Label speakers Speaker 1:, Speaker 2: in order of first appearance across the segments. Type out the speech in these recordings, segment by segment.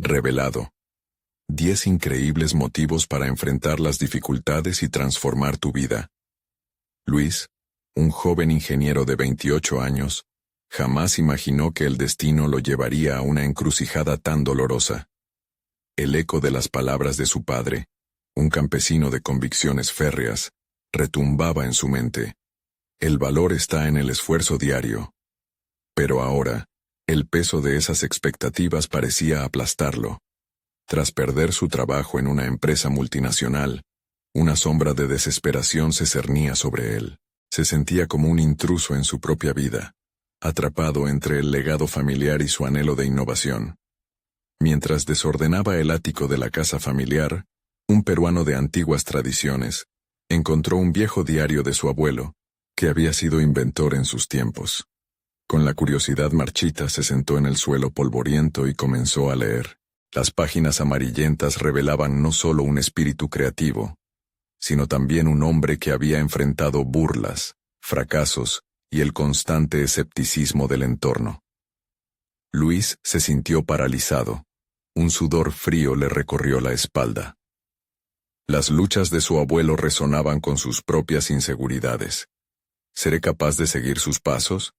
Speaker 1: Revelado. 10 increíbles motivos para enfrentar las dificultades y transformar tu vida. Luis, un joven ingeniero de 28 años, jamás imaginó que el destino lo llevaría a una encrucijada tan dolorosa. El eco de las palabras de su padre, un campesino de convicciones férreas, retumbaba en su mente. El valor está en el esfuerzo diario. Pero ahora, el peso de esas expectativas parecía aplastarlo. Tras perder su trabajo en una empresa multinacional, una sombra de desesperación se cernía sobre él. Se sentía como un intruso en su propia vida, atrapado entre el legado familiar y su anhelo de innovación. Mientras desordenaba el ático de la casa familiar, un peruano de antiguas tradiciones encontró un viejo diario de su abuelo, que había sido inventor en sus tiempos. Con la curiosidad marchita se sentó en el suelo polvoriento y comenzó a leer. Las páginas amarillentas revelaban no solo un espíritu creativo, sino también un hombre que había enfrentado burlas, fracasos y el constante escepticismo del entorno. Luis se sintió paralizado. Un sudor frío le recorrió la espalda. Las luchas de su abuelo resonaban con sus propias inseguridades. ¿Seré capaz de seguir sus pasos?,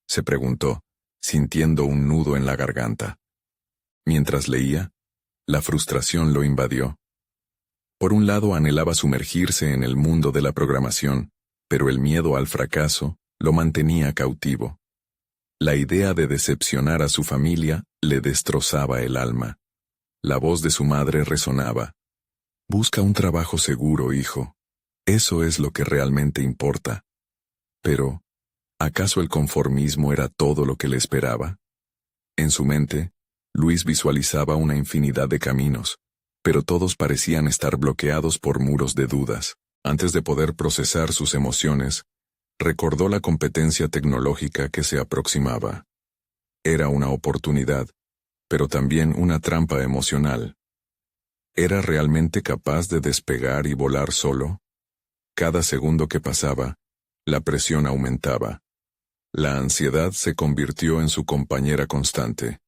Speaker 1: se preguntó, sintiendo un nudo en la garganta. Mientras leía, la frustración lo invadió. Por un lado anhelaba sumergirse en el mundo de la programación, pero el miedo al fracaso lo mantenía cautivo. La idea de decepcionar a su familia le destrozaba el alma. La voz de su madre resonaba. Busca un trabajo seguro, hijo. Eso es lo que realmente importa. Pero, ¿acaso el conformismo era todo lo que le esperaba? En su mente, Luis visualizaba una infinidad de caminos, pero todos parecían estar bloqueados por muros de dudas. Antes de poder procesar sus emociones, recordó la competencia tecnológica que se aproximaba. Era una oportunidad, pero también una trampa emocional. ¿Era realmente capaz de despegar y volar solo? Cada segundo que pasaba, la presión aumentaba. La ansiedad se convirtió en su compañera constante.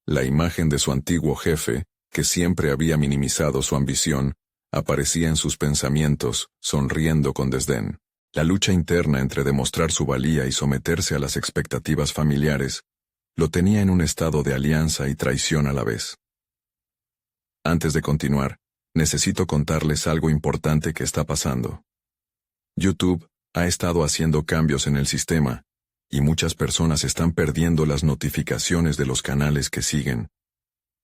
Speaker 1: La imagen de su antiguo jefe, que siempre había minimizado su ambición, aparecía en sus pensamientos, sonriendo con desdén. La lucha interna entre demostrar su valía y someterse a las expectativas familiares lo tenía en un estado de alianza y traición a la vez. Antes de continuar, necesito contarles algo importante que está pasando. YouTube ha estado haciendo cambios en el sistema, y muchas personas están perdiendo las notificaciones de los canales que siguen.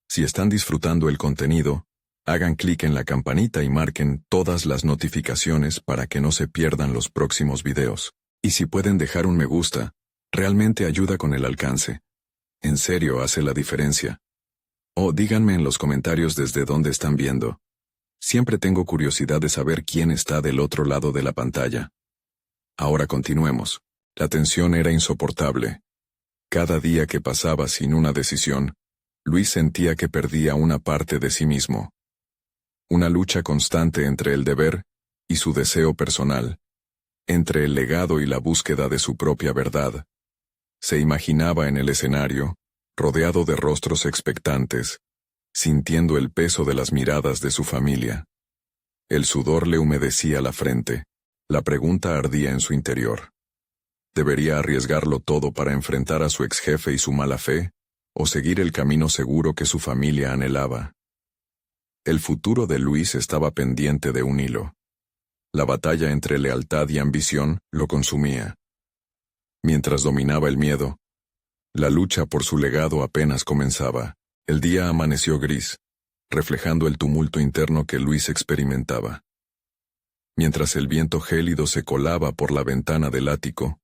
Speaker 1: Si están disfrutando el contenido, hagan clic en la campanita y marquen todas las notificaciones para que no se pierdan los próximos videos. Y si pueden dejar un me gusta, realmente ayuda con el alcance. En serio hace la diferencia. O díganme en los comentarios desde dónde están viendo. Siempre tengo curiosidad de saber quién está del otro lado de la pantalla. Ahora continuemos. La tensión era insoportable. Cada día que pasaba sin una decisión, Luis sentía que perdía una parte de sí mismo. Una lucha constante entre el deber y su deseo personal, entre el legado y la búsqueda de su propia verdad. Se imaginaba en el escenario, rodeado de rostros expectantes, sintiendo el peso de las miradas de su familia. El sudor le humedecía la frente. La pregunta ardía en su interior. ¿Debería arriesgarlo todo para enfrentar a su exjefe y su mala fe, o seguir el camino seguro que su familia anhelaba? El futuro de Luis estaba pendiente de un hilo. La batalla entre lealtad y ambición lo consumía. Mientras dominaba el miedo, la lucha por su legado apenas comenzaba. El día amaneció gris, reflejando el tumulto interno que Luis experimentaba. Mientras el viento gélido se colaba por la ventana del ático,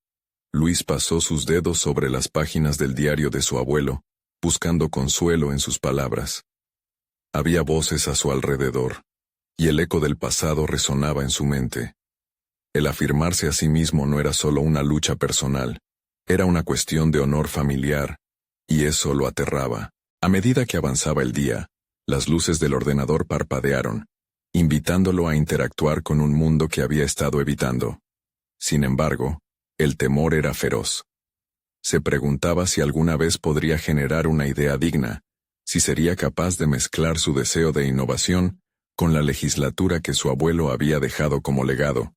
Speaker 1: Luis pasó sus dedos sobre las páginas del diario de su abuelo, buscando consuelo en sus palabras. Había voces a su alrededor, y el eco del pasado resonaba en su mente. El afirmarse a sí mismo no era solo una lucha personal, era una cuestión de honor familiar, y eso lo aterraba. A medida que avanzaba el día, las luces del ordenador parpadearon, invitándolo a interactuar con un mundo que había estado evitando. Sin embargo, el temor era feroz. Se preguntaba si alguna vez podría generar una idea digna, si sería capaz de mezclar su deseo de innovación con la legislatura que su abuelo había dejado como legado.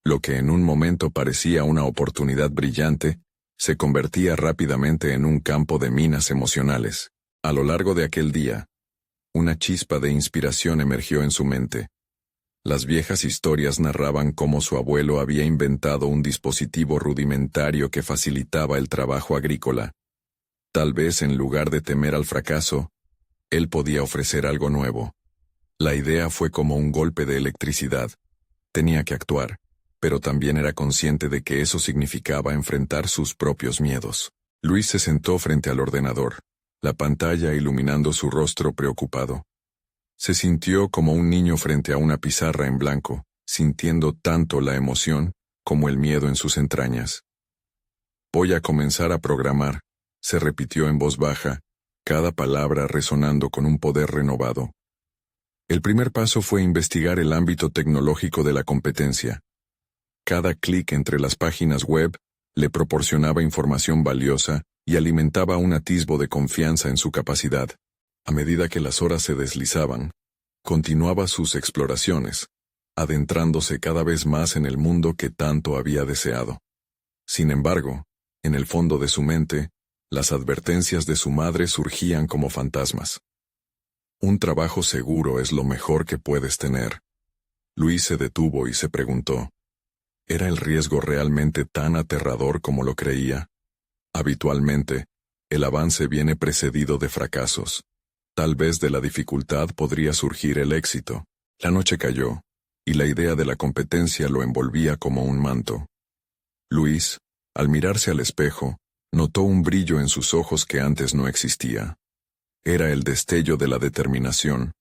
Speaker 1: Lo que en un momento parecía una oportunidad brillante, se convertía rápidamente en un campo de minas emocionales. A lo largo de aquel día, una chispa de inspiración emergió en su mente. Las viejas historias narraban cómo su abuelo había inventado un dispositivo rudimentario que facilitaba el trabajo agrícola. Tal vez en lugar de temer al fracaso, él podía ofrecer algo nuevo. La idea fue como un golpe de electricidad. Tenía que actuar, pero también era consciente de que eso significaba enfrentar sus propios miedos. Luis se sentó frente al ordenador, la pantalla iluminando su rostro preocupado. Se sintió como un niño frente a una pizarra en blanco, sintiendo tanto la emoción como el miedo en sus entrañas. «Voy a comenzar a programar», se repitió en voz baja, cada palabra resonando con un poder renovado. El primer paso fue investigar el ámbito tecnológico de la competencia. Cada clic entre las páginas web le proporcionaba información valiosa y alimentaba un atisbo de confianza en su capacidad. A medida que las horas se deslizaban, continuaba sus exploraciones, adentrándose cada vez más en el mundo que tanto había deseado. Sin embargo, en el fondo de su mente, las advertencias de su madre surgían como fantasmas. Un trabajo seguro es lo mejor que puedes tener. Luis se detuvo y se preguntó, ¿era el riesgo realmente tan aterrador como lo creía? Habitualmente, el avance viene precedido de fracasos. Tal vez de la dificultad podría surgir el éxito. La noche cayó, y la idea de la competencia lo envolvía como un manto. Luis, al mirarse al espejo, notó un brillo en sus ojos que antes no existía. Era el destello de la determinación,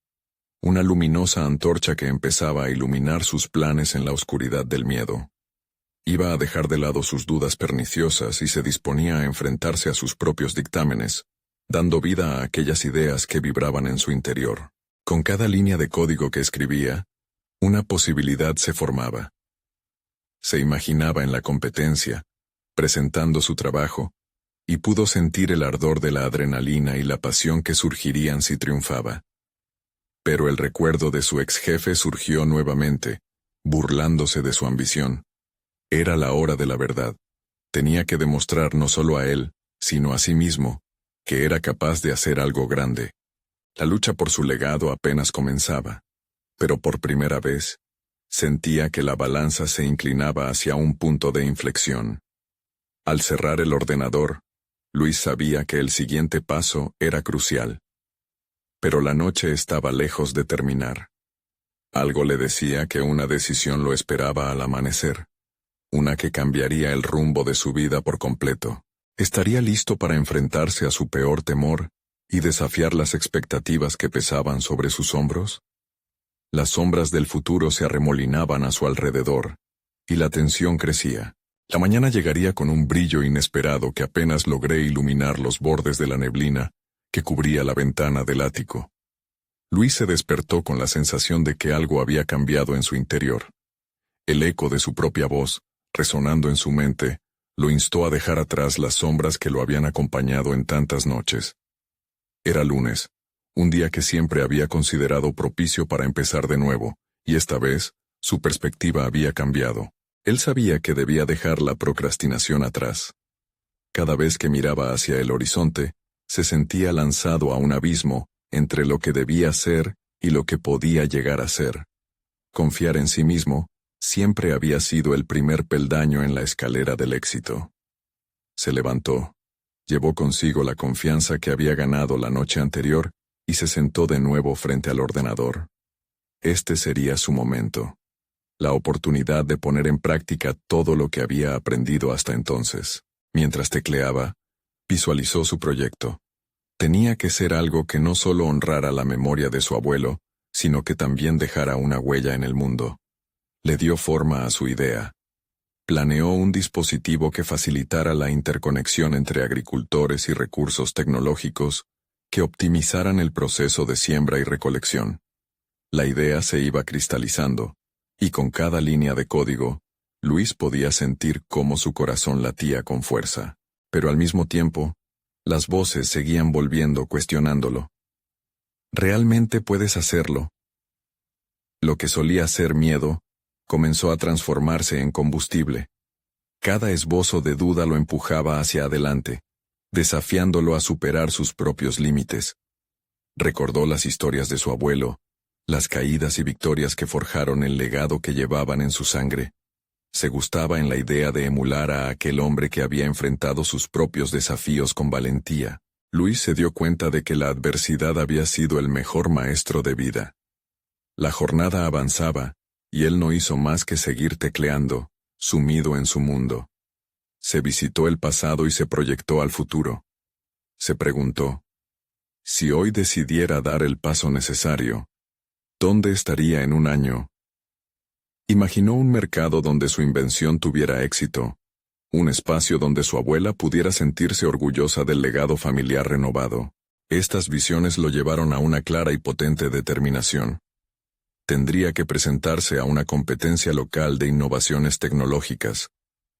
Speaker 1: una luminosa antorcha que empezaba a iluminar sus planes en la oscuridad del miedo. Iba a dejar de lado sus dudas perniciosas y se disponía a enfrentarse a sus propios dictámenes, dando vida a aquellas ideas que vibraban en su interior. Con cada línea de código que escribía, una posibilidad se formaba. Se imaginaba en la competencia, presentando su trabajo, y pudo sentir el ardor de la adrenalina y la pasión que surgirían si triunfaba. Pero el recuerdo de su ex jefe surgió nuevamente, burlándose de su ambición. Era la hora de la verdad. Tenía que demostrar no solo a él, sino a sí mismo, que era capaz de hacer algo grande. La lucha por su legado apenas comenzaba, pero por primera vez, sentía que la balanza se inclinaba hacia un punto de inflexión. Al cerrar el ordenador, Luis sabía que el siguiente paso era crucial. Pero la noche estaba lejos de terminar. Algo le decía que una decisión lo esperaba al amanecer, una que cambiaría el rumbo de su vida por completo. ¿Estaría listo para enfrentarse a su peor temor y desafiar las expectativas que pesaban sobre sus hombros? Las sombras del futuro se arremolinaban a su alrededor, y la tensión crecía. La mañana llegaría con un brillo inesperado que apenas logré iluminar los bordes de la neblina que cubría la ventana del ático. Luis se despertó con la sensación de que algo había cambiado en su interior. El eco de su propia voz, resonando en su mente, lo instó a dejar atrás las sombras que lo habían acompañado en tantas noches. Era lunes, un día que siempre había considerado propicio para empezar de nuevo, y esta vez, su perspectiva había cambiado. Él sabía que debía dejar la procrastinación atrás. Cada vez que miraba hacia el horizonte, se sentía lanzado a un abismo entre lo que debía ser y lo que podía llegar a ser. Confiar en sí mismo siempre había sido el primer peldaño en la escalera del éxito. Se levantó, llevó consigo la confianza que había ganado la noche anterior y se sentó de nuevo frente al ordenador. Este sería su momento. La oportunidad de poner en práctica todo lo que había aprendido hasta entonces. Mientras tecleaba, visualizó su proyecto. Tenía que ser algo que no solo honrara la memoria de su abuelo, sino que también dejara una huella en el mundo. Le dio forma a su idea. Planeó un dispositivo que facilitara la interconexión entre agricultores y recursos tecnológicos, que optimizaran el proceso de siembra y recolección. La idea se iba cristalizando, y con cada línea de código, Luis podía sentir cómo su corazón latía con fuerza. Pero al mismo tiempo, Las voces seguían volviendo, cuestionándolo. ¿Realmente puedes hacerlo? Lo que solía ser miedo, comenzó a transformarse en combustible. Cada esbozo de duda lo empujaba hacia adelante, desafiándolo a superar sus propios límites. Recordó las historias de su abuelo, las caídas y victorias que forjaron el legado que llevaban en su sangre. Se gustaba en la idea de emular a aquel hombre que había enfrentado sus propios desafíos con valentía. Luis se dio cuenta de que la adversidad había sido el mejor maestro de vida. La jornada avanzaba, y él no hizo más que seguir tecleando, sumido en su mundo. Se visitó el pasado y se proyectó al futuro. Se preguntó, si hoy decidiera dar el paso necesario, ¿dónde estaría en un año? Imaginó un mercado donde su invención tuviera éxito, un espacio donde su abuela pudiera sentirse orgullosa del legado familiar renovado. Estas visiones lo llevaron a una clara y potente determinación. Tendría que presentarse a una competencia local de innovaciones tecnológicas.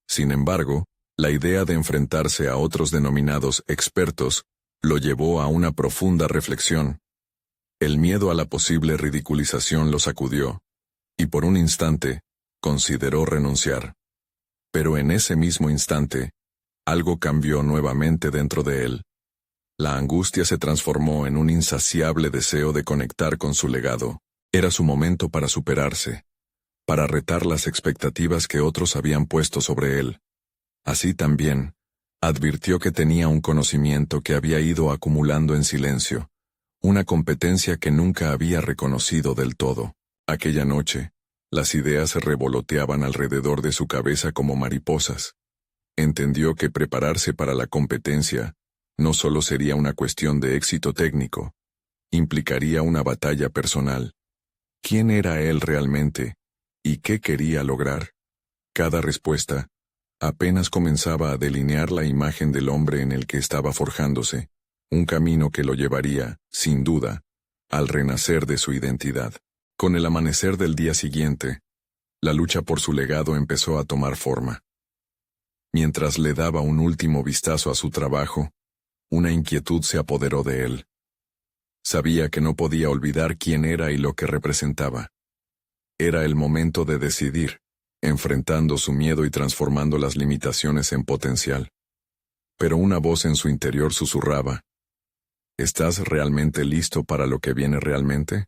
Speaker 1: Sin embargo, la idea de enfrentarse a otros denominados expertos lo llevó a una profunda reflexión. El miedo a la posible ridiculización lo sacudió, y por un instante, consideró renunciar. Pero en ese mismo instante, algo cambió nuevamente dentro de él. La angustia se transformó en un insaciable deseo de conectar con su legado. Era su momento para superarse, para retar las expectativas que otros habían puesto sobre él. Así también, advirtió que tenía un conocimiento que había ido acumulando en silencio, una competencia que nunca había reconocido del todo. Aquella noche, las ideas se revoloteaban alrededor de su cabeza como mariposas. Entendió que prepararse para la competencia no solo sería una cuestión de éxito técnico, implicaría una batalla personal. ¿Quién era él realmente? ¿Y qué quería lograr? Cada respuesta apenas comenzaba a delinear la imagen del hombre en el que estaba forjándose, un camino que lo llevaría, sin duda, al renacer de su identidad. Con el amanecer del día siguiente, la lucha por su legado empezó a tomar forma. Mientras le daba un último vistazo a su trabajo, una inquietud se apoderó de él. Sabía que no podía olvidar quién era y lo que representaba. Era el momento de decidir, enfrentando su miedo y transformando las limitaciones en potencial. Pero una voz en su interior susurraba, ¿estás realmente listo para lo que viene realmente?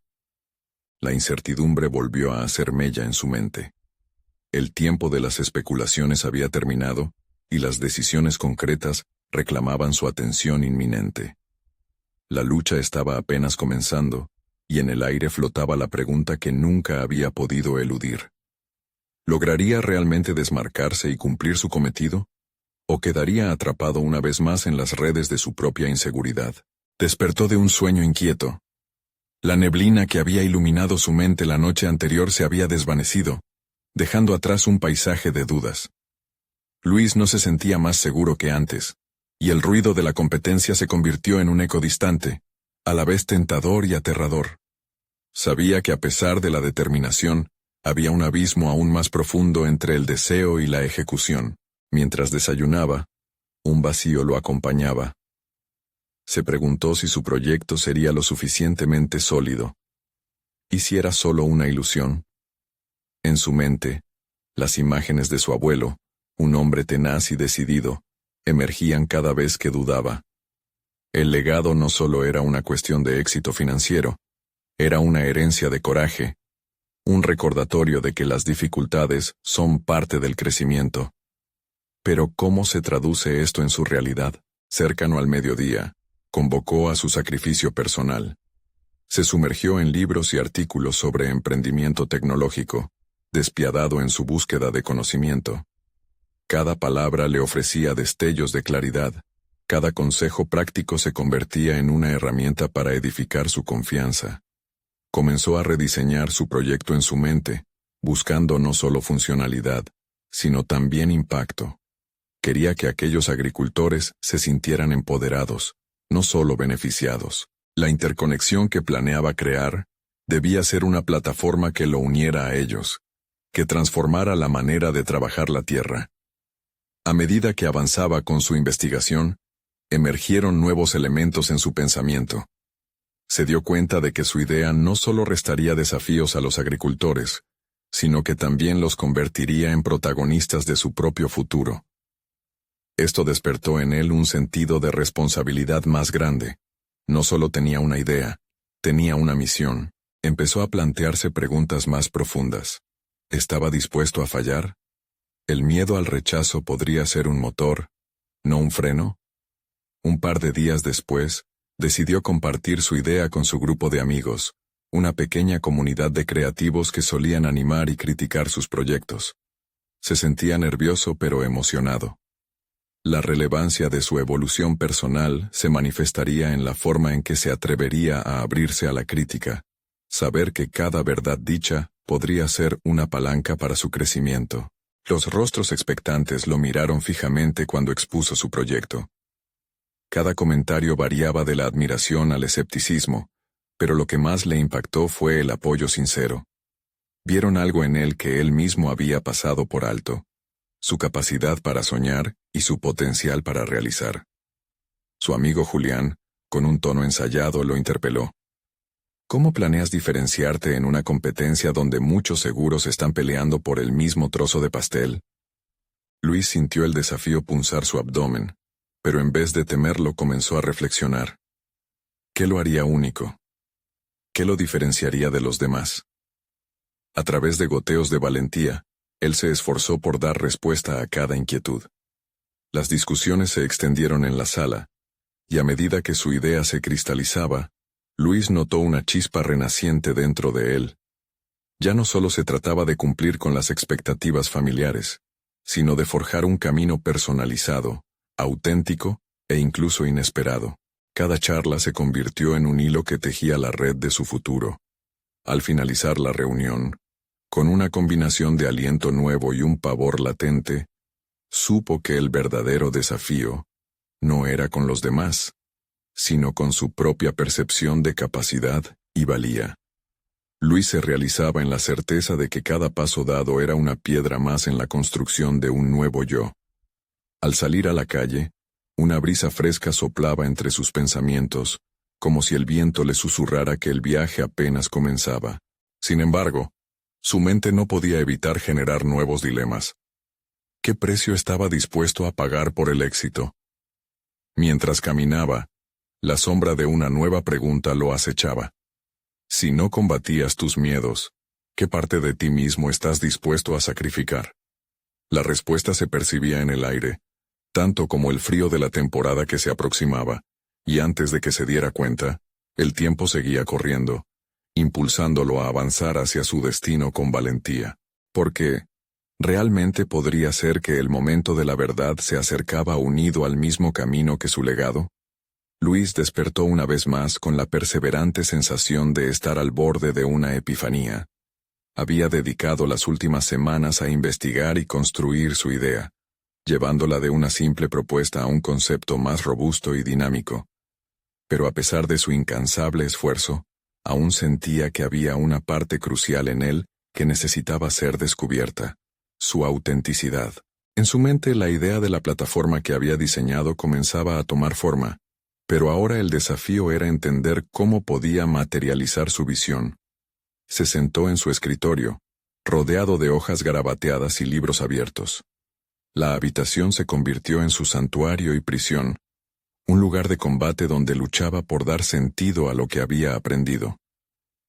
Speaker 1: La incertidumbre volvió a hacer mella en su mente. El tiempo de las especulaciones había terminado, y las decisiones concretas reclamaban su atención inminente. La lucha estaba apenas comenzando, y en el aire flotaba la pregunta que nunca había podido eludir. ¿Lograría realmente desmarcarse y cumplir su cometido? ¿O quedaría atrapado una vez más en las redes de su propia inseguridad? Despertó de un sueño inquieto. La neblina que había iluminado su mente la noche anterior se había desvanecido, dejando atrás un paisaje de dudas. Luis no se sentía más seguro que antes, y el ruido de la competencia se convirtió en un eco distante, a la vez tentador y aterrador. Sabía que a pesar de la determinación, había un abismo aún más profundo entre el deseo y la ejecución. Mientras desayunaba, un vacío lo acompañaba. Se preguntó si su proyecto sería lo suficientemente sólido. ¿Y si era solo una ilusión? En su mente, las imágenes de su abuelo, un hombre tenaz y decidido, emergían cada vez que dudaba. El legado no solo era una cuestión de éxito financiero, era una herencia de coraje, un recordatorio de que las dificultades son parte del crecimiento. Pero ¿cómo se traduce esto en su realidad? Cercano al mediodía, convocó a su sacrificio personal. Se sumergió en libros y artículos sobre emprendimiento tecnológico, despiadado en su búsqueda de conocimiento. Cada palabra le ofrecía destellos de claridad, cada consejo práctico se convertía en una herramienta para edificar su confianza. Comenzó a rediseñar su proyecto en su mente, buscando no solo funcionalidad, sino también impacto. Quería que aquellos agricultores se sintieran empoderados, no solo beneficiados. La interconexión que planeaba crear debía ser una plataforma que lo uniera a ellos, que transformara la manera de trabajar la tierra. A medida que avanzaba con su investigación, emergieron nuevos elementos en su pensamiento. Se dio cuenta de que su idea no solo restaría desafíos a los agricultores, sino que también los convertiría en protagonistas de su propio futuro. Esto despertó en él un sentido de responsabilidad más grande. No solo tenía una idea, tenía una misión. Empezó a plantearse preguntas más profundas. ¿Estaba dispuesto a fallar? ¿El miedo al rechazo podría ser un motor, no un freno? Un par de días después, decidió compartir su idea con su grupo de amigos, una pequeña comunidad de creativos que solían animar y criticar sus proyectos. Se sentía nervioso pero emocionado. La relevancia de su evolución personal se manifestaría en la forma en que se atrevería a abrirse a la crítica. Saber que cada verdad dicha podría ser una palanca para su crecimiento. Los rostros expectantes lo miraron fijamente cuando expuso su proyecto. Cada comentario variaba de la admiración al escepticismo, pero lo que más le impactó fue el apoyo sincero. Vieron algo en él que él mismo había pasado por alto: su capacidad para soñar y su potencial para realizar. Su amigo Julián, con un tono ensayado, lo interpeló. ¿Cómo planeas diferenciarte en una competencia donde muchos seguros están peleando por el mismo trozo de pastel? Luis sintió el desafío punzar su abdomen, pero en vez de temerlo comenzó a reflexionar. ¿Qué lo haría único? ¿Qué lo diferenciaría de los demás? A través de goteos de valentía, él se esforzó por dar respuesta a cada inquietud. Las discusiones se extendieron en la sala, y a medida que su idea se cristalizaba, Luis notó una chispa renaciente dentro de él. Ya no solo se trataba de cumplir con las expectativas familiares, sino de forjar un camino personalizado, auténtico e incluso inesperado. Cada charla se convirtió en un hilo que tejía la red de su futuro. Al finalizar la reunión, con una combinación de aliento nuevo y un pavor latente, supo que el verdadero desafío no era con los demás, sino con su propia percepción de capacidad y valía. Luis se realizaba en la certeza de que cada paso dado era una piedra más en la construcción de un nuevo yo. Al salir a la calle, una brisa fresca soplaba entre sus pensamientos, como si el viento le susurrara que el viaje apenas comenzaba. Sin embargo, su mente no podía evitar generar nuevos dilemas. ¿Qué precio estaba dispuesto a pagar por el éxito? Mientras caminaba, la sombra de una nueva pregunta lo acechaba. Si no combatías tus miedos, ¿qué parte de ti mismo estás dispuesto a sacrificar? La respuesta se percibía en el aire, tanto como el frío de la temporada que se aproximaba, y antes de que se diera cuenta, el tiempo seguía corriendo, impulsándolo a avanzar hacia su destino con valentía. Porque ¿realmente podría ser que el momento de la verdad se acercaba unido al mismo camino que su legado? Luis despertó una vez más con la perseverante sensación de estar al borde de una epifanía. Había dedicado las últimas semanas a investigar y construir su idea, llevándola de una simple propuesta a un concepto más robusto y dinámico. Pero a pesar de su incansable esfuerzo, aún sentía que había una parte crucial en él que necesitaba ser descubierta: su autenticidad. En su mente la idea de la plataforma que había diseñado comenzaba a tomar forma, pero ahora el desafío era entender cómo podía materializar su visión. Se sentó en su escritorio, rodeado de hojas garabateadas y libros abiertos. La habitación se convirtió en su santuario y prisión, un lugar de combate donde luchaba por dar sentido a lo que había aprendido.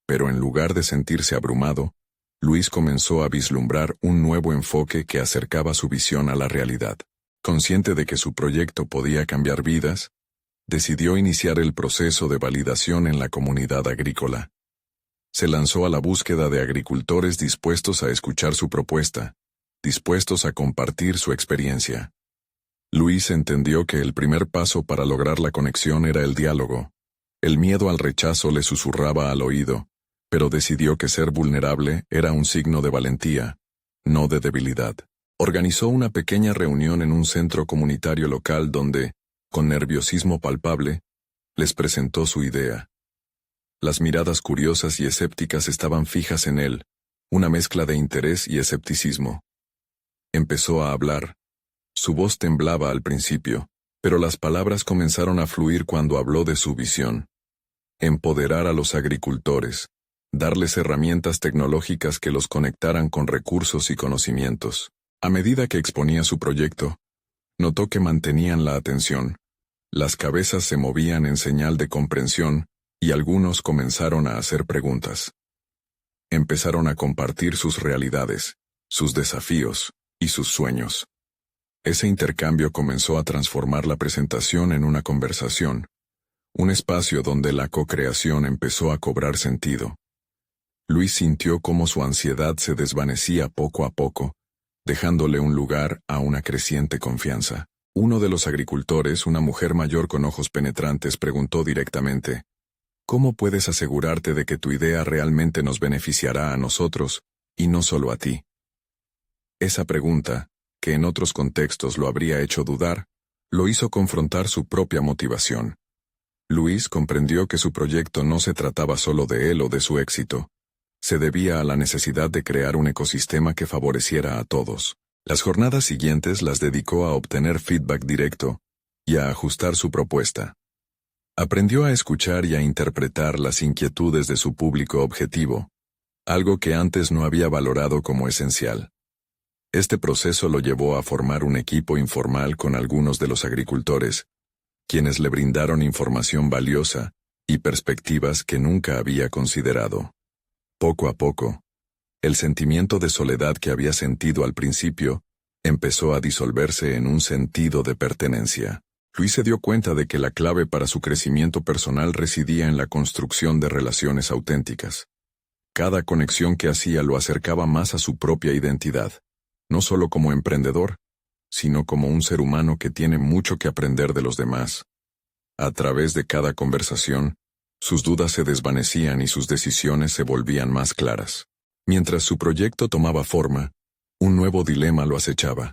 Speaker 1: Pero en lugar de sentirse abrumado, Luis comenzó a vislumbrar un nuevo enfoque que acercaba su visión a la realidad. Consciente de que su proyecto podía cambiar vidas, decidió iniciar el proceso de validación en la comunidad agrícola. Se lanzó a la búsqueda de agricultores dispuestos a escuchar su propuesta, dispuestos a compartir su experiencia. Luis entendió que el primer paso para lograr la conexión era el diálogo. El miedo al rechazo le susurraba al oído, pero decidió que ser vulnerable era un signo de valentía, no de debilidad. Organizó una pequeña reunión en un centro comunitario local donde, con nerviosismo palpable, les presentó su idea. Las miradas curiosas y escépticas estaban fijas en él, una mezcla de interés y escepticismo. Empezó a hablar. Su voz temblaba al principio, Pero las palabras comenzaron a fluir cuando habló de su visión. Empoderar a los agricultores, darles herramientas tecnológicas que los conectaran con recursos y conocimientos. A medida que exponía su proyecto, notó que mantenían la atención. Las cabezas se movían en señal de comprensión, y algunos comenzaron a hacer preguntas. Empezaron a compartir sus realidades, sus desafíos y sus sueños. Ese intercambio comenzó a transformar la presentación en una conversación, un espacio donde la co-creación empezó a cobrar sentido. Luis sintió cómo su ansiedad se desvanecía poco a poco, dejándole un lugar a una creciente confianza. Uno de los agricultores, una mujer mayor con ojos penetrantes, preguntó directamente: ¿Cómo puedes asegurarte de que tu idea realmente nos beneficiará a nosotros, y no solo a ti? Esa pregunta, que en otros contextos lo habría hecho dudar, lo hizo confrontar su propia motivación. Luis comprendió que su proyecto no se trataba solo de él o de su éxito. Se debía a la necesidad de crear un ecosistema que favoreciera a todos. Las jornadas siguientes las dedicó a obtener feedback directo y a ajustar su propuesta. Aprendió a escuchar y a interpretar las inquietudes de su público objetivo, algo que antes no había valorado como esencial. Este proceso lo llevó a formar un equipo informal con algunos de los agricultores, quienes le brindaron información valiosa y perspectivas que nunca había considerado. Poco a poco, el sentimiento de soledad que había sentido al principio empezó a disolverse en un sentido de pertenencia. Luis se dio cuenta de que la clave para su crecimiento personal residía en la construcción de relaciones auténticas. Cada conexión que hacía lo acercaba más a su propia identidad, no solo como emprendedor, sino como un ser humano que tiene mucho que aprender de los demás. A través de cada conversación, sus dudas se desvanecían y sus decisiones se volvían más claras. Mientras su proyecto tomaba forma, un nuevo dilema lo acechaba.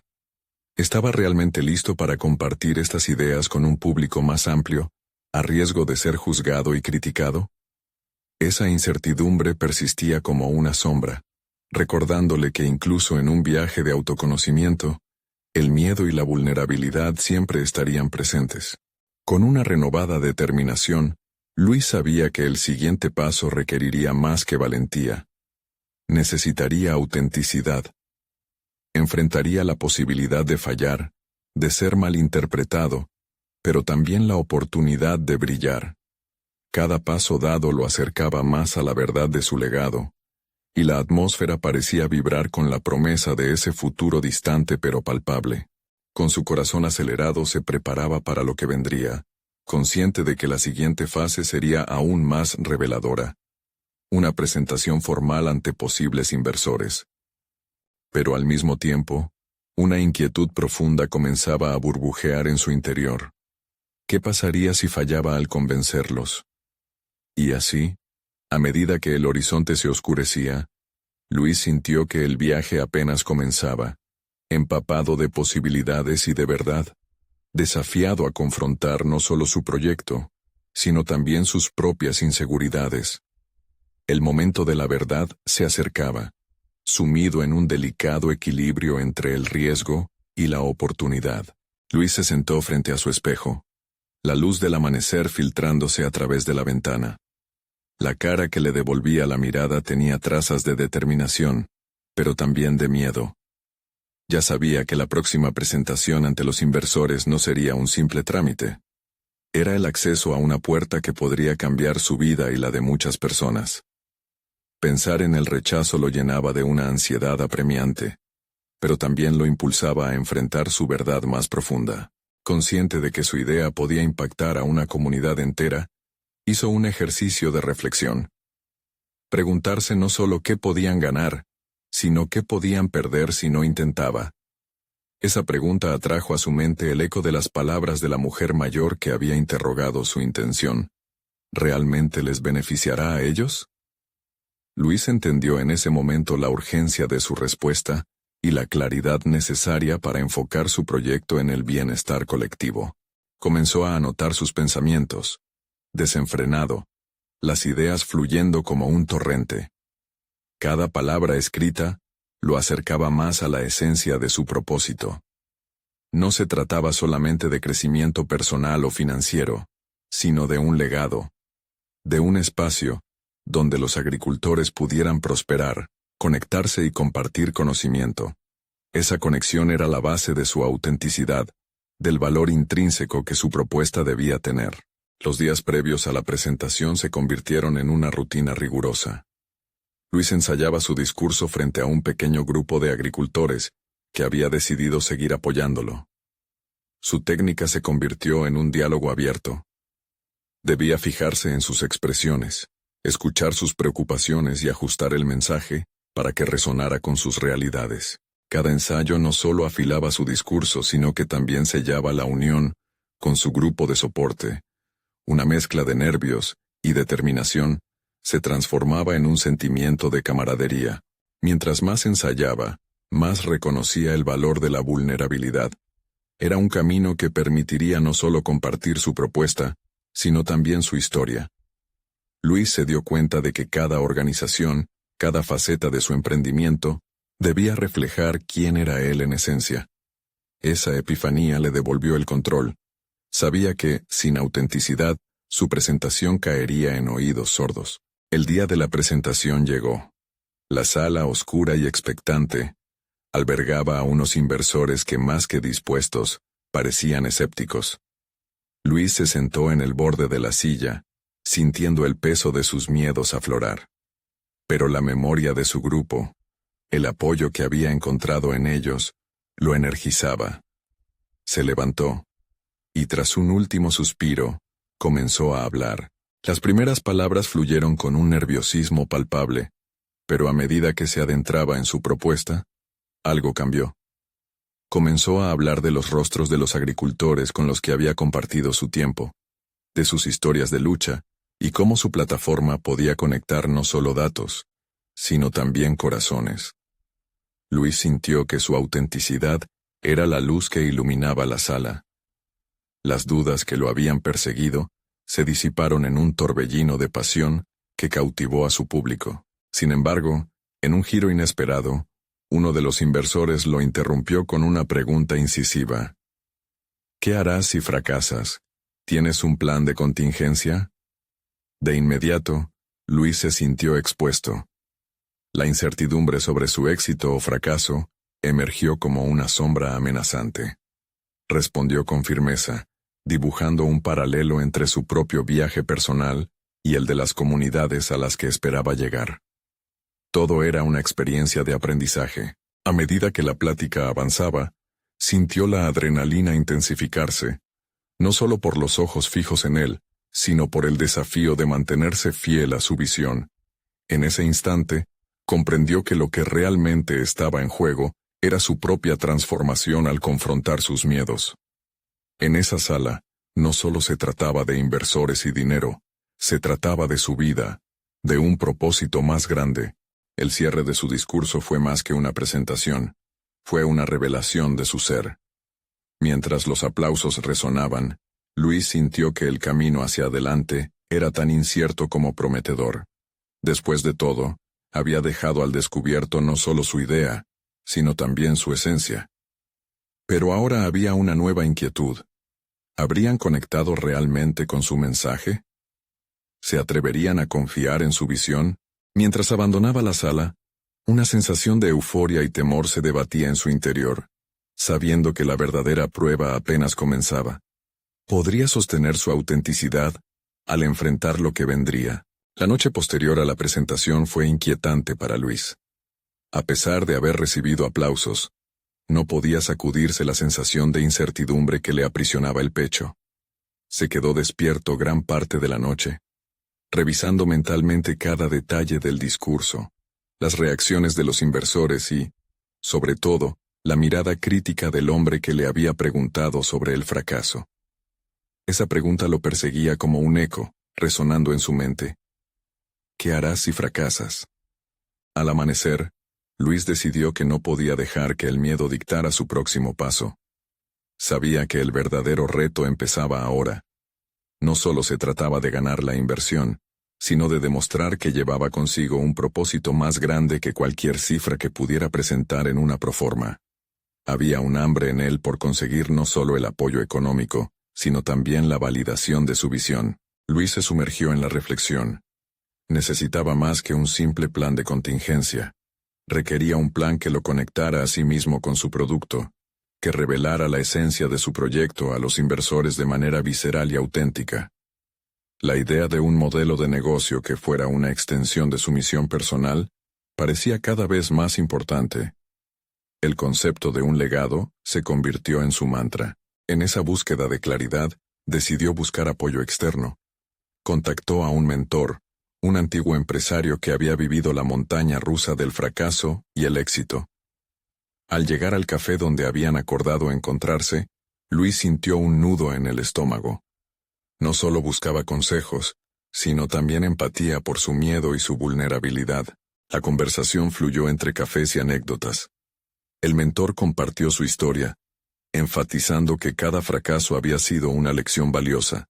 Speaker 1: ¿Estaba realmente listo para compartir estas ideas con un público más amplio, a riesgo de ser juzgado y criticado? Esa incertidumbre persistía como una sombra, recordándole que incluso en un viaje de autoconocimiento, el miedo y la vulnerabilidad siempre estarían presentes. Con una renovada determinación, Luis sabía que el siguiente paso requeriría más que valentía. Necesitaría autenticidad. Enfrentaría la posibilidad de fallar, de ser malinterpretado, pero también la oportunidad de brillar. Cada paso dado lo acercaba más a la verdad de su legado, y la atmósfera parecía vibrar con la promesa de ese futuro distante pero palpable. Con su corazón acelerado se preparaba para lo que vendría, consciente de que la siguiente fase sería aún más reveladora. Una presentación formal ante posibles inversores. Pero al mismo tiempo, una inquietud profunda comenzaba a burbujear en su interior. ¿Qué pasaría si fallaba al convencerlos? Y así, a medida que el horizonte se oscurecía, Luis sintió que el viaje apenas comenzaba, empapado de posibilidades y de verdad, desafiado a confrontar no solo su proyecto, sino también sus propias inseguridades. El momento de la verdad se acercaba, sumido en un delicado equilibrio entre el riesgo y la oportunidad. Luis se sentó frente a su espejo, la luz del amanecer filtrándose a través de la ventana. La cara que le devolvía la mirada tenía trazas de determinación, pero también de miedo. Ya sabía que la próxima presentación ante los inversores no sería un simple trámite. Era el acceso a una puerta que podría cambiar su vida y la de muchas personas. Pensar en el rechazo lo llenaba de una ansiedad apremiante, pero también lo impulsaba a enfrentar su verdad más profunda. Consciente de que su idea podía impactar a una comunidad entera, hizo un ejercicio de reflexión. Preguntarse no solo qué podían ganar, sino qué podían perder si no intentaba. Esa pregunta atrajo a su mente el eco de las palabras de la mujer mayor que había interrogado su intención. ¿Realmente les beneficiará a ellos? Luis entendió en ese momento la urgencia de su respuesta y la claridad necesaria para enfocar su proyecto en el bienestar colectivo. Comenzó a anotar sus pensamientos, desenfrenado, las ideas fluyendo como un torrente. Cada palabra escrita lo acercaba más a la esencia de su propósito. No se trataba solamente de crecimiento personal o financiero, sino de un legado, de un espacio donde los agricultores pudieran prosperar, conectarse y compartir conocimiento. Esa conexión era la base de su autenticidad, del valor intrínseco que su propuesta debía tener. Los días previos a la presentación se convirtieron en una rutina rigurosa. Luis ensayaba su discurso frente a un pequeño grupo de agricultores que había decidido seguir apoyándolo. Su técnica se convirtió en un diálogo abierto. Debía fijarse en sus expresiones, escuchar sus preocupaciones y ajustar el mensaje para que resonara con sus realidades. Cada ensayo no solo afilaba su discurso, sino que también sellaba la unión con su grupo de soporte. Una mezcla de nervios y determinación se transformaba en un sentimiento de camaradería. Mientras más ensayaba, más reconocía el valor de la vulnerabilidad. Era un camino que permitiría no solo compartir su propuesta, sino también su historia. Luis se dio cuenta de que cada organización, cada faceta de su emprendimiento, debía reflejar quién era él en esencia. Esa epifanía le devolvió el control. Sabía que, sin autenticidad, su presentación caería en oídos sordos. El día de la presentación llegó. La sala, oscura y expectante, albergaba a unos inversores que, más que dispuestos, parecían escépticos. Luis se sentó en el borde de la silla, sintiendo el peso de sus miedos aflorar. Pero la memoria de su grupo, el apoyo que había encontrado en ellos, lo energizaba. Se levantó, y tras un último suspiro, comenzó a hablar. Las primeras palabras fluyeron con un nerviosismo palpable, pero a medida que se adentraba en su propuesta, algo cambió. Comenzó a hablar de los rostros de los agricultores con los que había compartido su tiempo, de sus historias de lucha, y cómo su plataforma podía conectar no solo datos, sino también corazones. Luis sintió que su autenticidad era la luz que iluminaba la sala. Las dudas que lo habían perseguido se disiparon en un torbellino de pasión que cautivó a su público. Sin embargo, en un giro inesperado, uno de los inversores lo interrumpió con una pregunta incisiva. ¿Qué harás si fracasas? ¿Tienes un plan de contingencia? De inmediato, Luis se sintió expuesto. La incertidumbre sobre su éxito o fracaso emergió como una sombra amenazante. Respondió con firmeza, dibujando un paralelo entre su propio viaje personal y el de las comunidades a las que esperaba llegar. Todo era una experiencia de aprendizaje. A medida que la plática avanzaba, sintió la adrenalina intensificarse, no solo por los ojos fijos en él, sino por el desafío de mantenerse fiel a su visión. En ese instante, comprendió que lo que realmente estaba en juego era su propia transformación al confrontar sus miedos. En esa sala, no solo se trataba de inversores y dinero, se trataba de su vida, de un propósito más grande. El cierre de su discurso fue más que una presentación, fue una revelación de su ser. Mientras los aplausos resonaban, Luis sintió que el camino hacia adelante era tan incierto como prometedor. Después de todo, había dejado al descubierto no solo su idea, sino también su esencia. Pero ahora había una nueva inquietud. ¿Habrían conectado realmente con su mensaje? ¿Se atreverían a confiar en su visión? Mientras abandonaba la sala, una sensación de euforia y temor se debatía en su interior, sabiendo que la verdadera prueba apenas comenzaba. ¿Podría sostener su autenticidad al enfrentar lo que vendría? La noche posterior a la presentación fue inquietante para Luis. A pesar de haber recibido aplausos, no podía sacudirse la sensación de incertidumbre que le aprisionaba el pecho. Se quedó despierto gran parte de la noche, revisando mentalmente cada detalle del discurso, las reacciones de los inversores y, sobre todo, la mirada crítica del hombre que le había preguntado sobre el fracaso. Esa pregunta lo perseguía como un eco, resonando en su mente. ¿Qué harás si fracasas? Al amanecer, Luis decidió que no podía dejar que el miedo dictara su próximo paso. Sabía que el verdadero reto empezaba ahora. No solo se trataba de ganar la inversión, sino de demostrar que llevaba consigo un propósito más grande que cualquier cifra que pudiera presentar en una proforma. Había un hambre en él por conseguir no solo el apoyo económico, sino también la validación de su visión. Luis se sumergió en la reflexión. Necesitaba más que un simple plan de contingencia. Requería un plan que lo conectara a sí mismo con su producto, que revelara la esencia de su proyecto a los inversores de manera visceral y auténtica. La idea de un modelo de negocio que fuera una extensión de su misión personal parecía cada vez más importante. El concepto de un legado se convirtió en su mantra. En esa búsqueda de claridad, decidió buscar apoyo externo. Contactó a un mentor, un antiguo empresario que había vivido la montaña rusa del fracaso y el éxito. Al llegar al café donde habían acordado encontrarse, Luis sintió un nudo en el estómago. No solo buscaba consejos, sino también empatía por su miedo y su vulnerabilidad. La conversación fluyó entre cafés y anécdotas. El mentor compartió su historia, enfatizando que cada fracaso había sido una lección valiosa,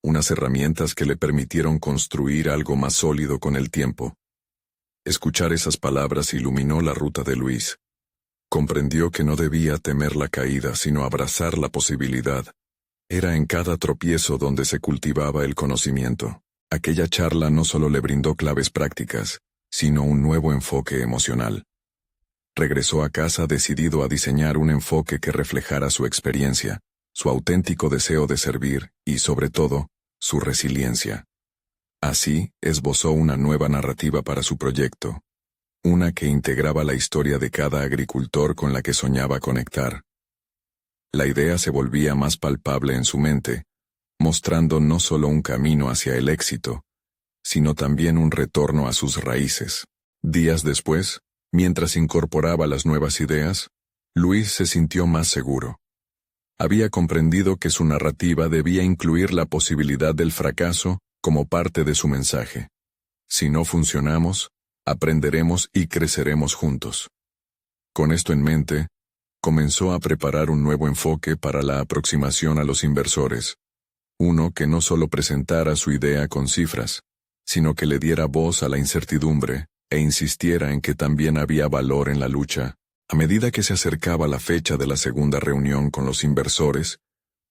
Speaker 1: unas herramientas que le permitieron construir algo más sólido con el tiempo. Escuchar esas palabras iluminó la ruta de Luis. Comprendió que no debía temer la caída, sino abrazar la posibilidad. Era en cada tropiezo donde se cultivaba el conocimiento. Aquella charla no solo le brindó claves prácticas, sino un nuevo enfoque emocional. Regresó a casa decidido a diseñar un enfoque que reflejara su experiencia, su auténtico deseo de servir y, sobre todo, su resiliencia. Así, esbozó una nueva narrativa para su proyecto, una que integraba la historia de cada agricultor con la que soñaba conectar. La idea se volvía más palpable en su mente, mostrando no solo un camino hacia el éxito, sino también un retorno a sus raíces. Días después, mientras incorporaba las nuevas ideas, Luis se sintió más seguro. Había comprendido que su narrativa debía incluir la posibilidad del fracaso como parte de su mensaje. Si no funcionamos, aprenderemos y creceremos juntos. Con esto en mente, comenzó a preparar un nuevo enfoque para la aproximación a los inversores. Uno que no solo presentara su idea con cifras, sino que le diera voz a la incertidumbre e insistiera en que también había valor en la lucha. A medida que se acercaba la fecha de la segunda reunión con los inversores,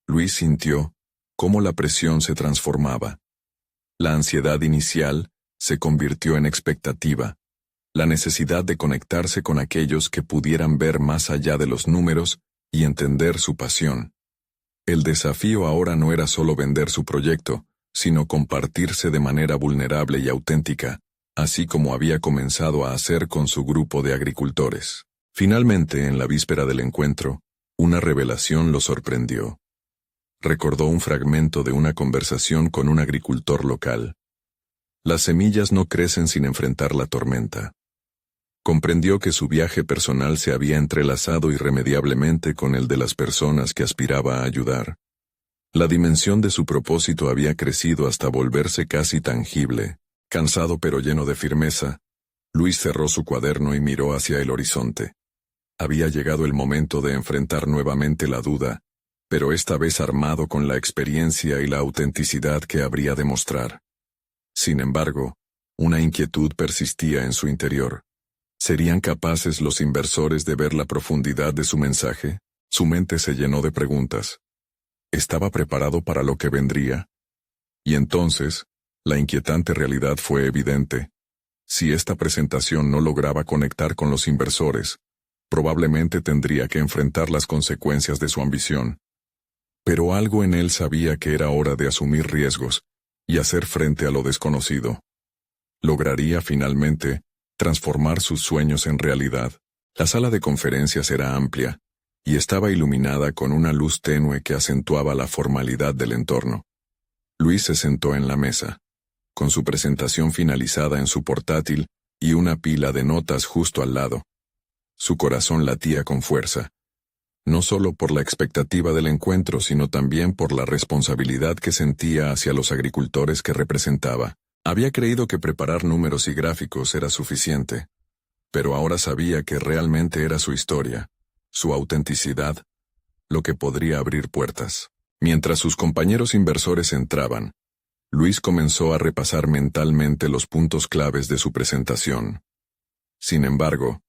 Speaker 1: Luis sintió cómo la presión se transformaba. La ansiedad inicial se convirtió en expectativa, la necesidad de conectarse con aquellos que pudieran ver más allá de los números y entender su pasión. El desafío ahora no era solo vender su proyecto, sino compartirse de manera vulnerable y auténtica, así como había comenzado a hacer con su grupo de agricultores. Finalmente, en la víspera del encuentro, una revelación lo sorprendió. Recordó un fragmento de una conversación con un agricultor local. Las semillas no crecen sin enfrentar la tormenta. Comprendió que su viaje personal se había entrelazado irremediablemente con el de las personas que aspiraba a ayudar. La dimensión de su propósito había crecido hasta volverse casi tangible. Cansado pero lleno de firmeza, Luis cerró su cuaderno y miró hacia el horizonte. Había llegado el momento de enfrentar nuevamente la duda, pero esta vez armado con la experiencia y la autenticidad que habría de mostrar. Sin embargo, una inquietud persistía en su interior. ¿Serían capaces los inversores de ver la profundidad de su mensaje? Su mente se llenó de preguntas. ¿Estaba preparado para lo que vendría? Y entonces, la inquietante realidad fue evidente. Si esta presentación no lograba conectar con los inversores, probablemente tendría que enfrentar las consecuencias de su ambición. Pero algo en él sabía que era hora de asumir riesgos y hacer frente a lo desconocido. Lograría finalmente transformar sus sueños en realidad. La sala de conferencias era amplia y estaba iluminada con una luz tenue que acentuaba la formalidad del entorno. Luis se sentó en la mesa, con su presentación finalizada en su portátil y una pila de notas justo al lado. Su corazón latía con fuerza, no solo por la expectativa del encuentro, sino también por la responsabilidad que sentía hacia los agricultores que representaba. Había creído que preparar números y gráficos era suficiente, pero ahora sabía que realmente era su historia, su autenticidad, lo que podría abrir puertas. Mientras sus compañeros inversores entraban, Luis comenzó a repasar mentalmente los puntos claves de su presentación. Sin embargo,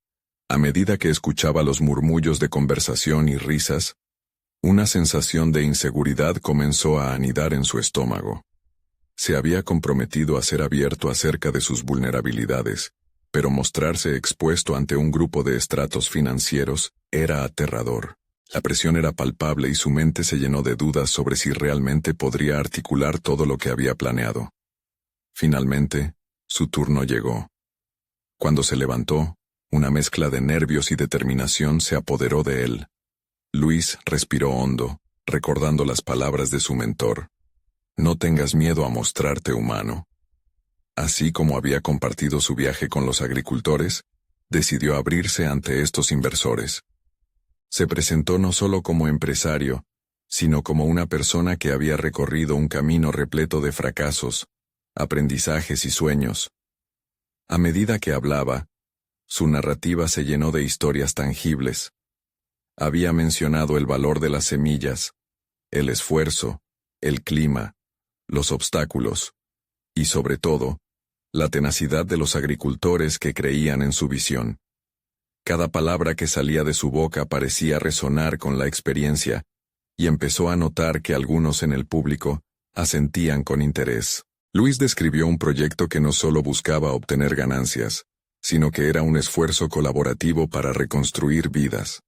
Speaker 1: A medida que escuchaba los murmullos de conversación y risas, una sensación de inseguridad comenzó a anidar en su estómago. Se había comprometido a ser abierto acerca de sus vulnerabilidades, pero mostrarse expuesto ante un grupo de estratos financieros era aterrador. La presión era palpable y su mente se llenó de dudas sobre si realmente podría articular todo lo que había planeado. Finalmente, su turno llegó. Cuando se levantó, una mezcla de nervios y determinación se apoderó de él. Luis respiró hondo, recordando las palabras de su mentor. No tengas miedo a mostrarte humano. Así como había compartido su viaje con los agricultores, decidió abrirse ante estos inversores. Se presentó no solo como empresario, sino como una persona que había recorrido un camino repleto de fracasos, aprendizajes y sueños. A medida que hablaba, su narrativa se llenó de historias tangibles. Había mencionado el valor de las semillas, el esfuerzo, el clima, los obstáculos, y sobre todo, la tenacidad de los agricultores que creían en su visión. Cada palabra que salía de su boca parecía resonar con la experiencia, y empezó a notar que algunos en el público asentían con interés. Luis describió un proyecto que no solo buscaba obtener ganancias, sino que era un esfuerzo colaborativo para reconstruir vidas.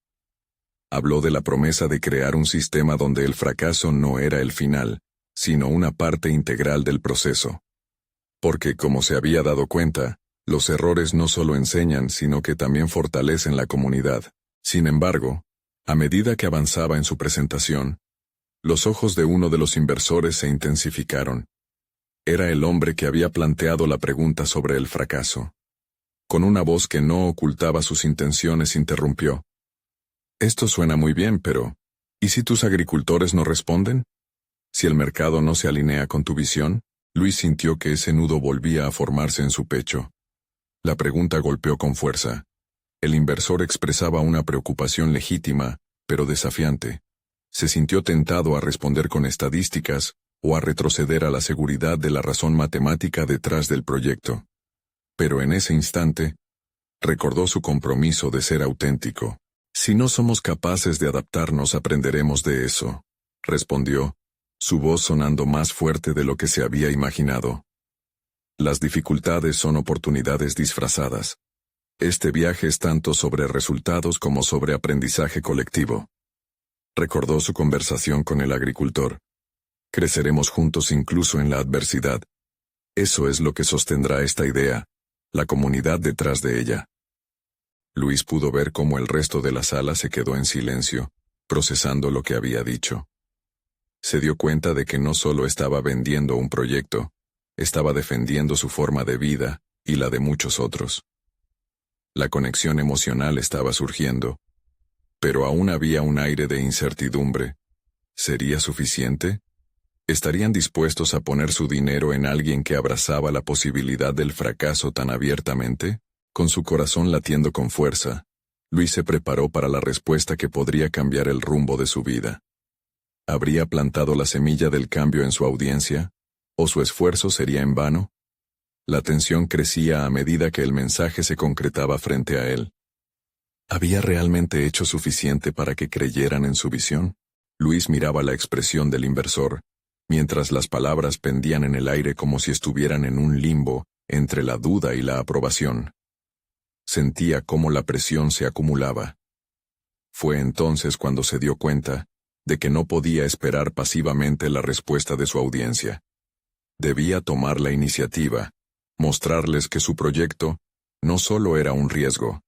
Speaker 1: Habló de la promesa de crear un sistema donde el fracaso no era el final, sino una parte integral del proceso. Porque, como se había dado cuenta, los errores no solo enseñan, sino que también fortalecen la comunidad. Sin embargo, a medida que avanzaba en su presentación, los ojos de uno de los inversores se intensificaron. Era el hombre que había planteado la pregunta sobre el fracaso. Con una voz que no ocultaba sus intenciones, interrumpió. Esto suena muy bien, pero ¿y si tus agricultores no responden? Si el mercado no se alinea con tu visión. Luis sintió que ese nudo volvía a formarse en su pecho. La pregunta golpeó con fuerza. El inversor expresaba una preocupación legítima, pero desafiante. Se sintió tentado a responder con estadísticas, o a retroceder a la seguridad de la razón matemática detrás del proyecto. Pero en ese instante, recordó su compromiso de ser auténtico. Si no somos capaces de adaptarnos, aprenderemos de eso, respondió, su voz sonando más fuerte de lo que se había imaginado. Las dificultades son oportunidades disfrazadas. Este viaje es tanto sobre resultados como sobre aprendizaje colectivo. Recordó su conversación con el agricultor. Creceremos juntos incluso en la adversidad. Eso es lo que sostendrá esta idea, la comunidad detrás de ella. Luis pudo ver cómo el resto de la sala se quedó en silencio, procesando lo que había dicho. Se dio cuenta de que no solo estaba vendiendo un proyecto, estaba defendiendo su forma de vida y la de muchos otros. La conexión emocional estaba surgiendo, pero aún había un aire de incertidumbre. ¿Sería suficiente? ¿Estarían dispuestos a poner su dinero en alguien que abrazaba la posibilidad del fracaso tan abiertamente? Con su corazón latiendo con fuerza, Luis se preparó para la respuesta que podría cambiar el rumbo de su vida. ¿Habría plantado la semilla del cambio en su audiencia? ¿O su esfuerzo sería en vano? La tensión crecía a medida que el mensaje se concretaba frente a él. ¿Había realmente hecho suficiente para que creyeran en su visión? Luis miraba la expresión del inversor, mientras las palabras pendían en el aire como si estuvieran en un limbo entre la duda y la aprobación. Sentía cómo la presión se acumulaba. Fue entonces cuando se dio cuenta de que no podía esperar pasivamente la respuesta de su audiencia. Debía tomar la iniciativa, mostrarles que su proyecto no solo era un riesgo,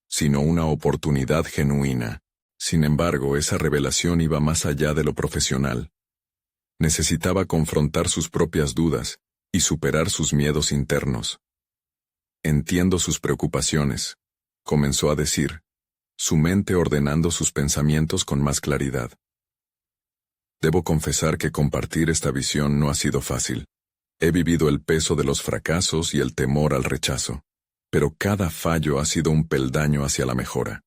Speaker 1: sino una oportunidad genuina. Sin embargo, esa revelación iba más allá de lo profesional. Necesitaba confrontar sus propias dudas y superar sus miedos internos. Entiendo sus preocupaciones, comenzó a decir, su mente ordenando sus pensamientos con más claridad. Debo confesar que compartir esta visión no ha sido fácil. He vivido el peso de los fracasos y el temor al rechazo. Pero cada fallo ha sido un peldaño hacia la mejora.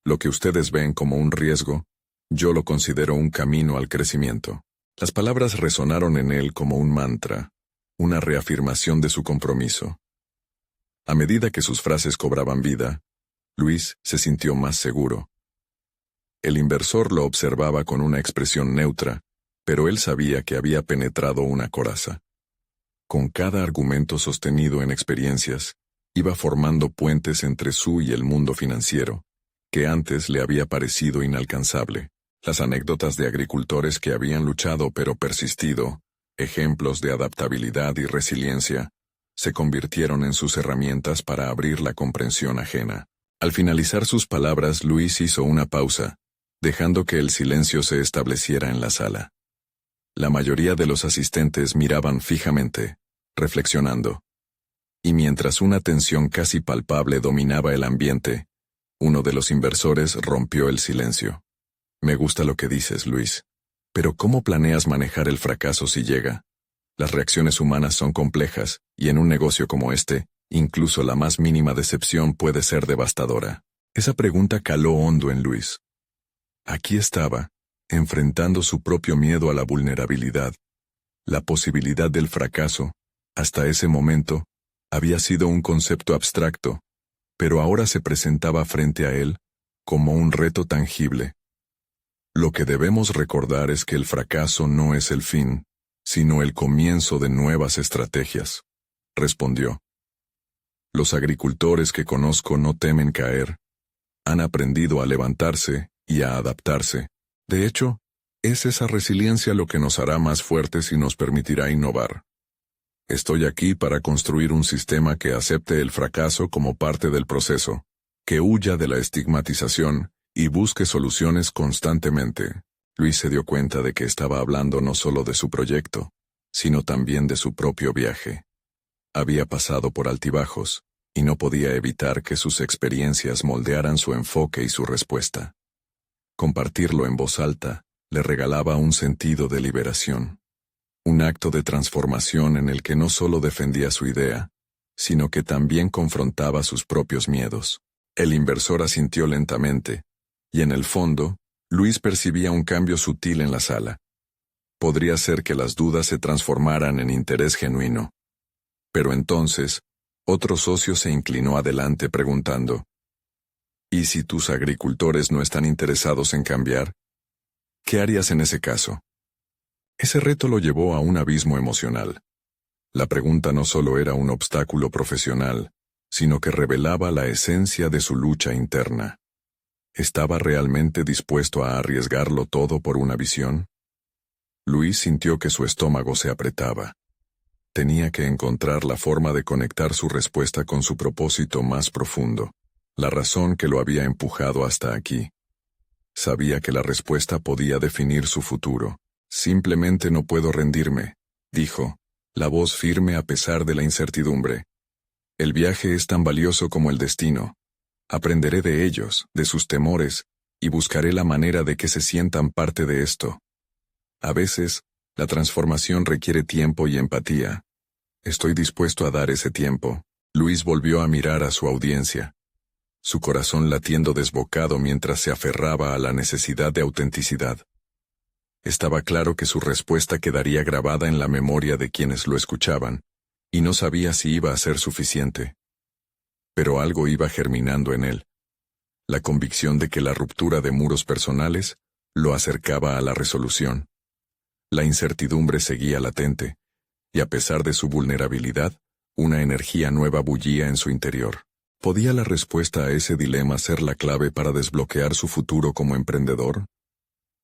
Speaker 1: Lo que ustedes ven como un riesgo, yo lo considero un camino al crecimiento. Las palabras resonaron en él como un mantra, una reafirmación de su compromiso. A medida que sus frases cobraban vida, Luis se sintió más seguro. El inversor lo observaba con una expresión neutra, pero él sabía que había penetrado una coraza. Con cada argumento sostenido en experiencias, iba formando puentes entre su y el mundo financiero, que antes le había parecido inalcanzable. Las anécdotas de agricultores que habían luchado pero persistido, ejemplos de adaptabilidad y resiliencia, se convirtieron en sus herramientas para abrir la comprensión ajena. Al finalizar sus palabras, Luis hizo una pausa, dejando que el silencio se estableciera en la sala. La mayoría de los asistentes miraban fijamente, reflexionando. Y mientras una tensión casi palpable dominaba el ambiente, uno de los inversores rompió el silencio. Me gusta lo que dices, Luis. Pero ¿cómo planeas manejar el fracaso si llega? Las reacciones humanas son complejas, y en un negocio como este, incluso la más mínima decepción puede ser devastadora. Esa pregunta caló hondo en Luis. Aquí estaba, enfrentando su propio miedo a la vulnerabilidad. La posibilidad del fracaso, hasta ese momento, había sido un concepto abstracto, pero ahora se presentaba frente a él como un reto tangible. Lo que debemos recordar es que el fracaso no es el fin, sino el comienzo de nuevas estrategias, respondió. Los agricultores que conozco no temen caer. Han aprendido a levantarse y a adaptarse. De hecho, es esa resiliencia lo que nos hará más fuertes y nos permitirá innovar. Estoy aquí para construir un sistema que acepte el fracaso como parte del proceso, que huya de la estigmatización y busque soluciones constantemente. Luis se dio cuenta de que estaba hablando no solo de su proyecto, sino también de su propio viaje. Había pasado por altibajos, y no podía evitar que sus experiencias moldearan su enfoque y su respuesta. Compartirlo en voz alta le regalaba un sentido de liberación. Un acto de transformación en el que no solo defendía su idea, sino que también confrontaba sus propios miedos. El inversor asintió lentamente, y en el fondo, Luis percibía un cambio sutil en la sala. Podría ser que las dudas se transformaran en interés genuino. Pero entonces, otro socio se inclinó adelante preguntando, ¿y si tus agricultores no están interesados en cambiar? ¿Qué harías en ese caso? Ese reto lo llevó a un abismo emocional. La pregunta no solo era un obstáculo profesional, sino que revelaba la esencia de su lucha interna. ¿Estaba realmente dispuesto a arriesgarlo todo por una visión? Luis sintió que su estómago se apretaba. Tenía que encontrar la forma de conectar su respuesta con su propósito más profundo, la razón que lo había empujado hasta aquí. Sabía que la respuesta podía definir su futuro. Simplemente no puedo rendirme, dijo, la voz firme a pesar de la incertidumbre. El viaje es tan valioso como el destino. Aprenderé de ellos, de sus temores, y buscaré la manera de que se sientan parte de esto. A veces, la transformación requiere tiempo y empatía. Estoy dispuesto a dar ese tiempo. Luis volvió a mirar a su audiencia, su corazón latiendo desbocado mientras se aferraba a la necesidad de autenticidad. Estaba claro que su respuesta quedaría grabada en la memoria de quienes lo escuchaban, y no sabía si iba a ser suficiente. Pero algo iba germinando en él. La convicción de que la ruptura de muros personales lo acercaba a la resolución. La incertidumbre seguía latente, y a pesar de su vulnerabilidad, una energía nueva bullía en su interior. ¿Podía la respuesta a ese dilema ser la clave para desbloquear su futuro como emprendedor?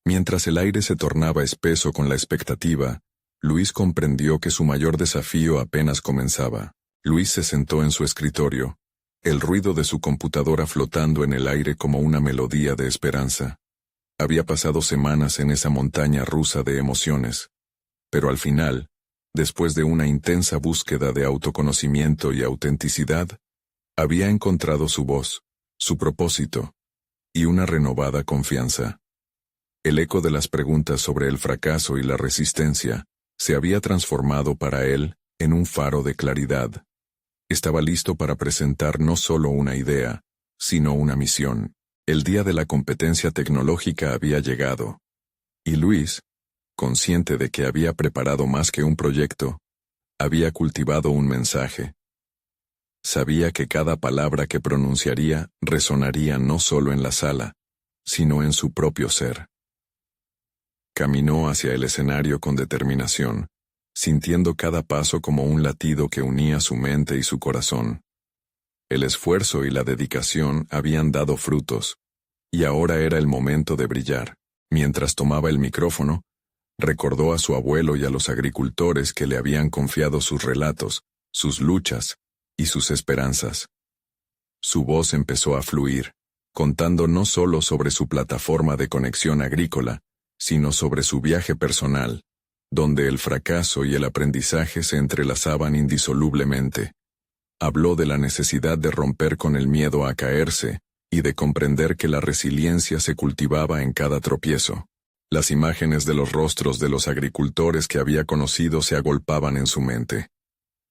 Speaker 1: Mientras el aire se tornaba espeso con la expectativa, Luis comprendió que su mayor desafío apenas comenzaba. Luis se sentó en su escritorio, el ruido de su computadora flotando en el aire como una melodía de esperanza. Había pasado semanas en esa montaña rusa de emociones, pero al final, después de una intensa búsqueda de autoconocimiento y autenticidad, había encontrado su voz, su propósito, y una renovada confianza. El eco de las preguntas sobre el fracaso y la resistencia se había transformado para él en un faro de claridad. Estaba listo para presentar no solo una idea, sino una misión. El día de la competencia tecnológica había llegado. Y Luis, consciente de que había preparado más que un proyecto, había cultivado un mensaje. Sabía que cada palabra que pronunciaría resonaría no solo en la sala, sino en su propio ser. Caminó hacia el escenario con determinación, sintiendo cada paso como un latido que unía su mente y su corazón. El esfuerzo y la dedicación habían dado frutos, y ahora era el momento de brillar. Mientras tomaba el micrófono, recordó a su abuelo y a los agricultores que le habían confiado sus relatos, sus luchas y sus esperanzas. Su voz empezó a fluir, contando no solo sobre su plataforma de conexión agrícola, sino sobre su viaje personal, donde el fracaso y el aprendizaje se entrelazaban indisolublemente. Habló de la necesidad de romper con el miedo a caerse y de comprender que la resiliencia se cultivaba en cada tropiezo. Las imágenes de los rostros de los agricultores que había conocido se agolpaban en su mente.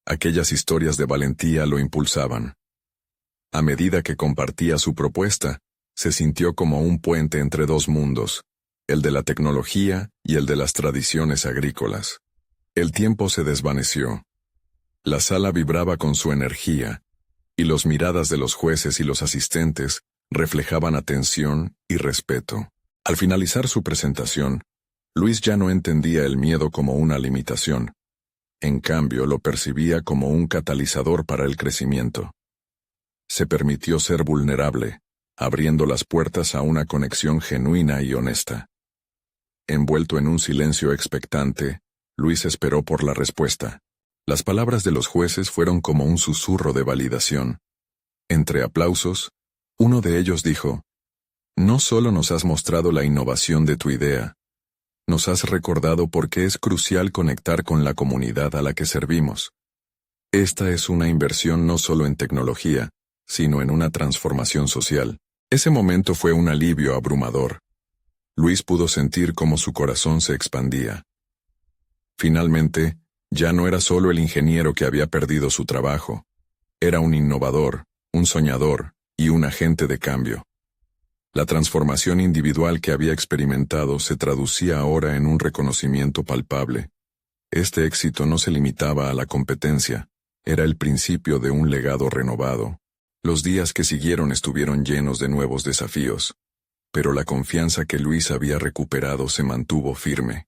Speaker 1: Aquellas historias de valentía lo impulsaban. A medida que compartía su propuesta, se sintió como un puente entre dos mundos, el de la tecnología y el de las tradiciones agrícolas. El tiempo se desvaneció. La sala vibraba con su energía, y las miradas de los jueces y los asistentes reflejaban atención y respeto. Al finalizar su presentación, Luis ya no entendía el miedo como una limitación. En cambio, lo percibía como un catalizador para el crecimiento. Se permitió ser vulnerable, abriendo las puertas a una conexión genuina y honesta. Envuelto en un silencio expectante, Luis esperó por la respuesta. Las palabras de los jueces fueron como un susurro de validación. Entre aplausos, uno de ellos dijo: «No solo nos has mostrado la innovación de tu idea, nos has recordado por qué es crucial conectar con la comunidad a la que servimos. Esta es una inversión no solo en tecnología, sino en una transformación social». Ese momento fue un alivio abrumador. Luis pudo sentir cómo su corazón se expandía. Finalmente, ya no era solo el ingeniero que había perdido su trabajo. Era un innovador, un soñador y un agente de cambio. La transformación individual que había experimentado se traducía ahora en un reconocimiento palpable. Este éxito no se limitaba a la competencia, era el principio de un legado renovado. Los días que siguieron estuvieron llenos de nuevos desafíos, pero la confianza que Luis había recuperado se mantuvo firme.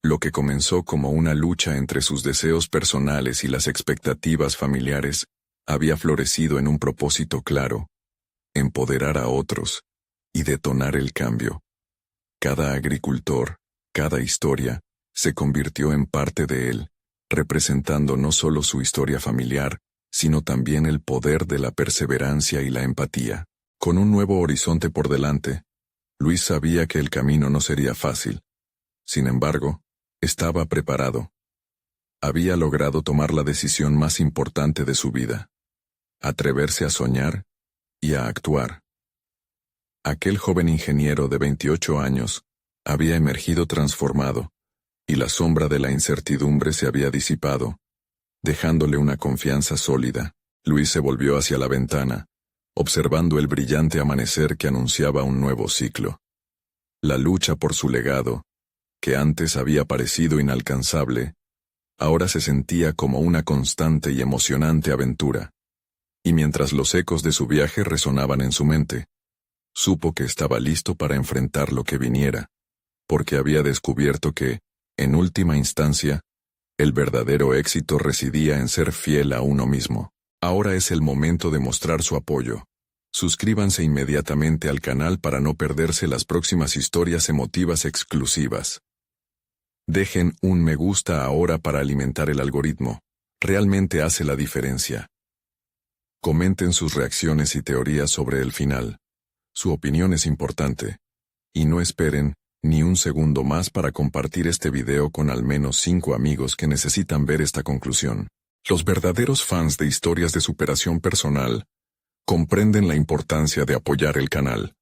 Speaker 1: Lo que comenzó como una lucha entre sus deseos personales y las expectativas familiares había florecido en un propósito claro: empoderar a otros y detonar el cambio. Cada agricultor, cada historia, se convirtió en parte de él, representando no solo su historia familiar, sino también el poder de la perseverancia y la empatía. Con un nuevo horizonte por delante, Luis sabía que el camino no sería fácil. Sin embargo, estaba preparado. Había logrado tomar la decisión más importante de su vida: atreverse a soñar y a actuar. Aquel joven ingeniero de 28 años había emergido transformado, y la sombra de la incertidumbre se había disipado, dejándole una confianza sólida. Luis se volvió hacia la ventana, observando el brillante amanecer que anunciaba un nuevo ciclo. La lucha por su legado, que antes había parecido inalcanzable, ahora se sentía como una constante y emocionante aventura. Y mientras los ecos de su viaje resonaban en su mente, supo que estaba listo para enfrentar lo que viniera, porque había descubierto que, en última instancia, el verdadero éxito residía en ser fiel a uno mismo. Ahora es el momento de mostrar su apoyo. Suscríbanse inmediatamente al canal para no perderse las próximas historias emotivas exclusivas. Dejen un me gusta ahora para alimentar el algoritmo. Realmente hace la diferencia. Comenten sus reacciones y teorías sobre el final. Su opinión es importante. Y no esperen ni un segundo más para compartir este video con al menos 5 amigos que necesitan ver esta conclusión. Los verdaderos fans de historias de superación personal comprenden la importancia de apoyar el canal.